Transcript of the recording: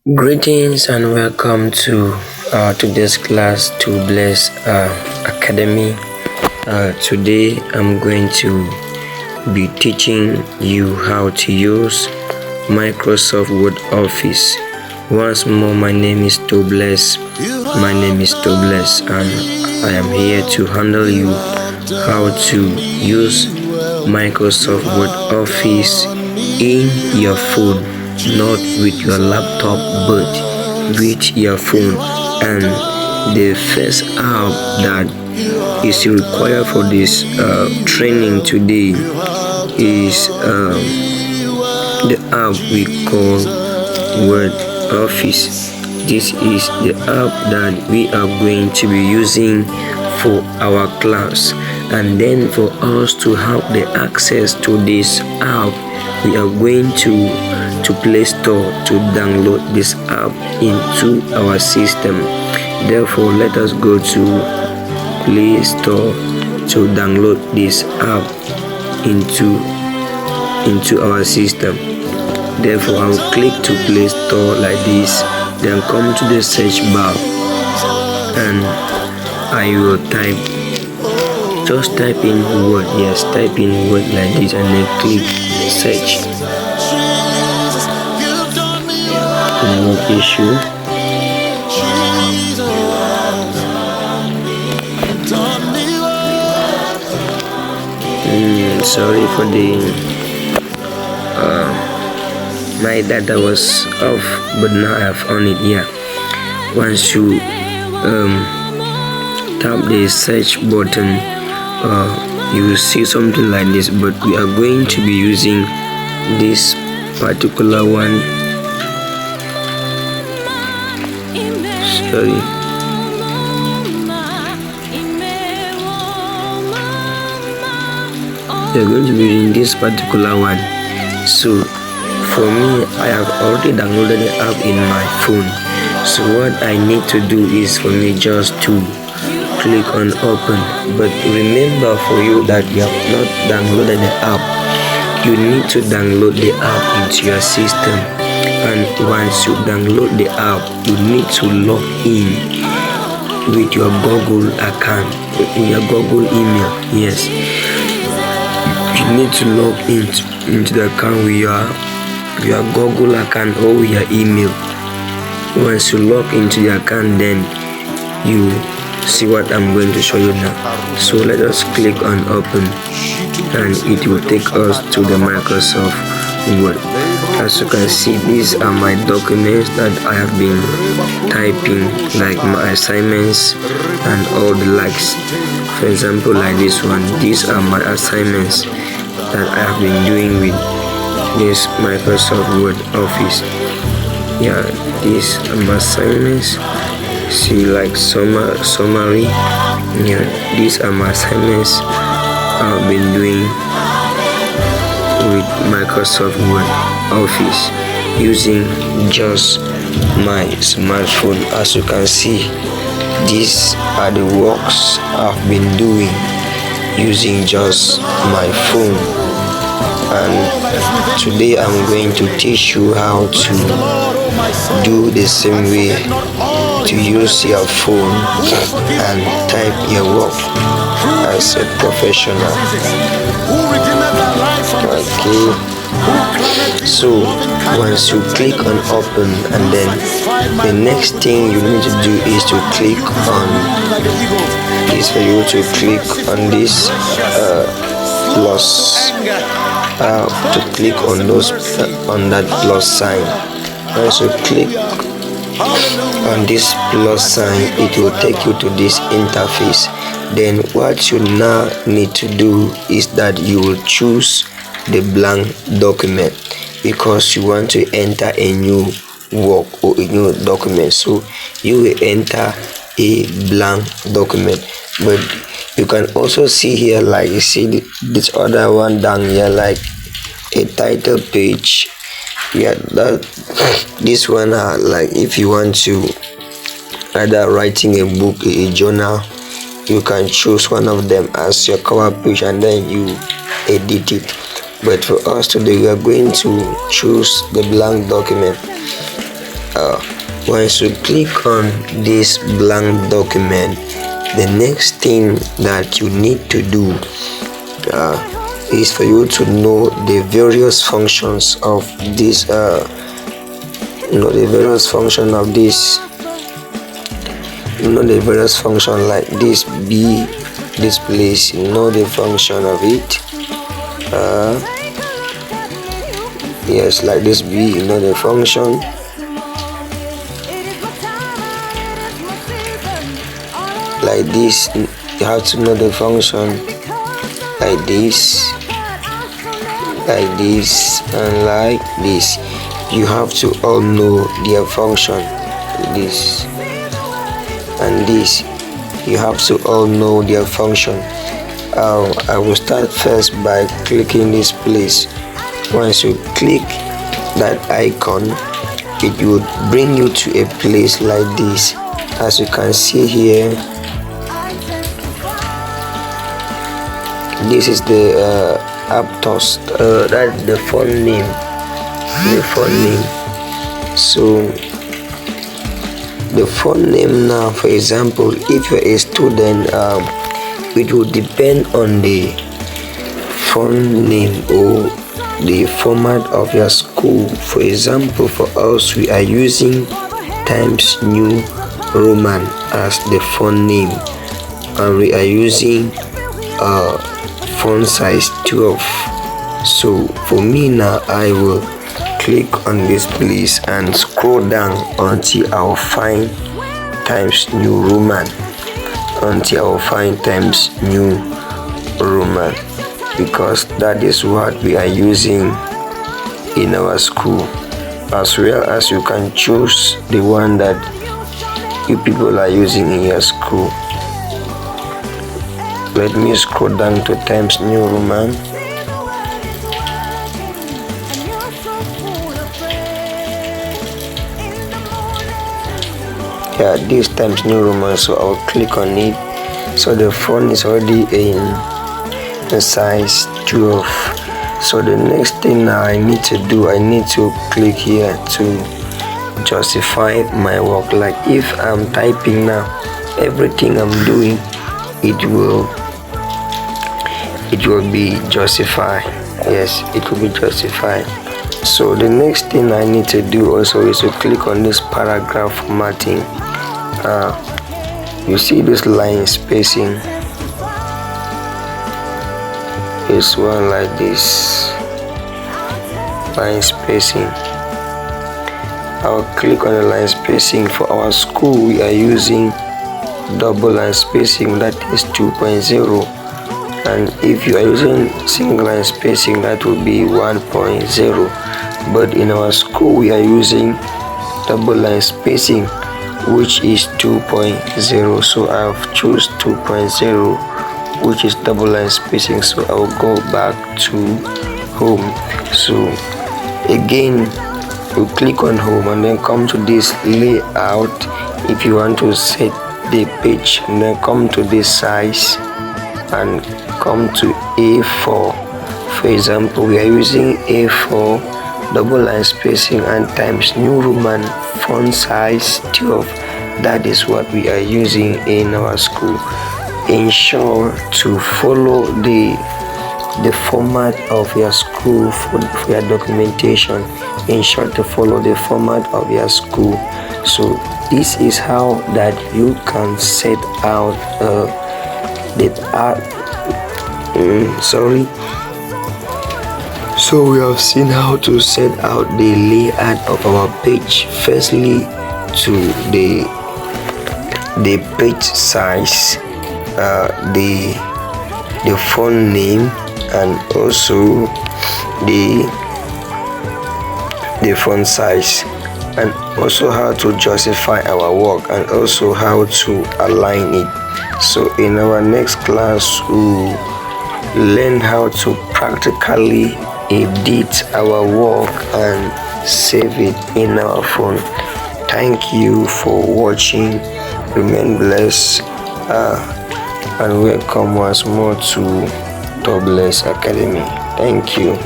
Greetings and welcome to today's class to Blaise Academy. Today I'm going to be teaching you how to use Microsoft Word Office. Once more, my name is Blaise. My name is Blaise, and I am here to handle you how to use Microsoft Word Office in your phone, not with your laptop but with your phone. And the first app that is required for this training today is the app we call Word Office. This is the app that we are going to be using for our class, and then for us to have the access to this app, we are going to Play Store to download this app into our system. Therefore, let us go to Play Store to download this app into our system. Therefore, I will click to Play Store like this, then come to the search bar and I will just type in word. Yes, type in word like this and then click search. No issue. Sorry for the my data was off, but now I have on it. Yeah, once you tap the search button, you will see something like this, but we are going to be using this particular one. Sorry. We are going to be using this particular one. So for me, I have already downloaded the app in my phone. So what I need to do is for me just to click on open. But remember, for you that you have not downloaded the app, you need to download the app into your system. And once you download the app, you need to log in with your Google account, with your Google email. Yes, you need to log into the account with your Google account or with your email. Once you log into the account, then you see what I'm going to show you now. So let us click on open and it will take us to the Microsoft Word. As you can see, these are my documents that I have been typing, like my assignments and all the likes. For example, like this one, these are my assignments that I have been doing with this Microsoft Word Office. Yeah, these are my assignments. See, like summary. Yeah, these are my assignments I've been doing with Microsoft Word Office using just my smartphone. As you can see, these are the works I've been doing using just my phone. And today I'm going to teach you how to do the same way, to use your phone and type your work as a professional. Okay, so once you click on open, and then the next thing you need to do is to click on this plus, to click on on that plus sign. Once you click on this plus sign, it will take you to this interface. Then what you now need to do is that you will choose the blank document, because you want to enter a new work or a new document. So you will enter a blank document. But you can also see here, like you see this other one down here, like a title page. Yeah, that this one like if you want to either writing a book, a journal, you can choose one of them as your cover page and then you edit it. But for us today, we are going to choose the blank document. Once you click on this blank document, the next thing that you need to do is for you to know the various functions of this the various function of this the various function like this be this place, the function of it. Yes, like this be, the function. Like this, you have to know the function. Like this, and like this. You have to all know their function. This and this, you have to all know their function. I will start first by clicking this place. Once you click that icon, it will bring you to a place like this. As you can see here, this is the Aptos, that's the phone name. So the phone name now, for example, if you're a student, it will depend on the phone name or the format of your school. For example, for us, we are using Times New Roman as the phone name, and we are using font size 12. So for me now, I will click on this place and scroll down until I'll find Times New Roman, because that is what we are using in our school. As well as you can choose the one that you people are using in your school. Let me scroll down to Times New Roman. Yeah, this Times New Roman, so I'll click on it. So the font is already in size 12. So the next thing now I need to do, I need to click here to justify my work. Like if I'm typing now, everything I'm doing, it will be justified. Yes, it will be justified. So the next thing I need to do also is to click on this paragraph formatting. You see this line spacing, this one like this, line spacing. I'll click on the line spacing. For our school, we are using double line spacing, that is 2.0, and if you are using single line spacing, that will be 1.0. but in our school we are using double line spacing, which is 2.0. so I've choose 2.0, which is double line spacing. So I'll go back to home. So again, you click on home and then come to this layout if you want to set the page, and then come to this size and come to A4. For example, we are using A4 double line spacing and Times New Roman font size 12. That is what we are using in our school. Ensure to follow the format of your school for your documentation. Ensure to follow the format of your school. So this is how that you can set out So we have seen how to set out the layout of our page. Firstly, to the page size, the font name, and also the font size, and also how to justify our work, and also how to align it. So in our next class, we'll learn how to practically edit our work and save it in our phone. Thank you for watching. Remain blessed, and welcome once more to Blaise Academy. Thank you.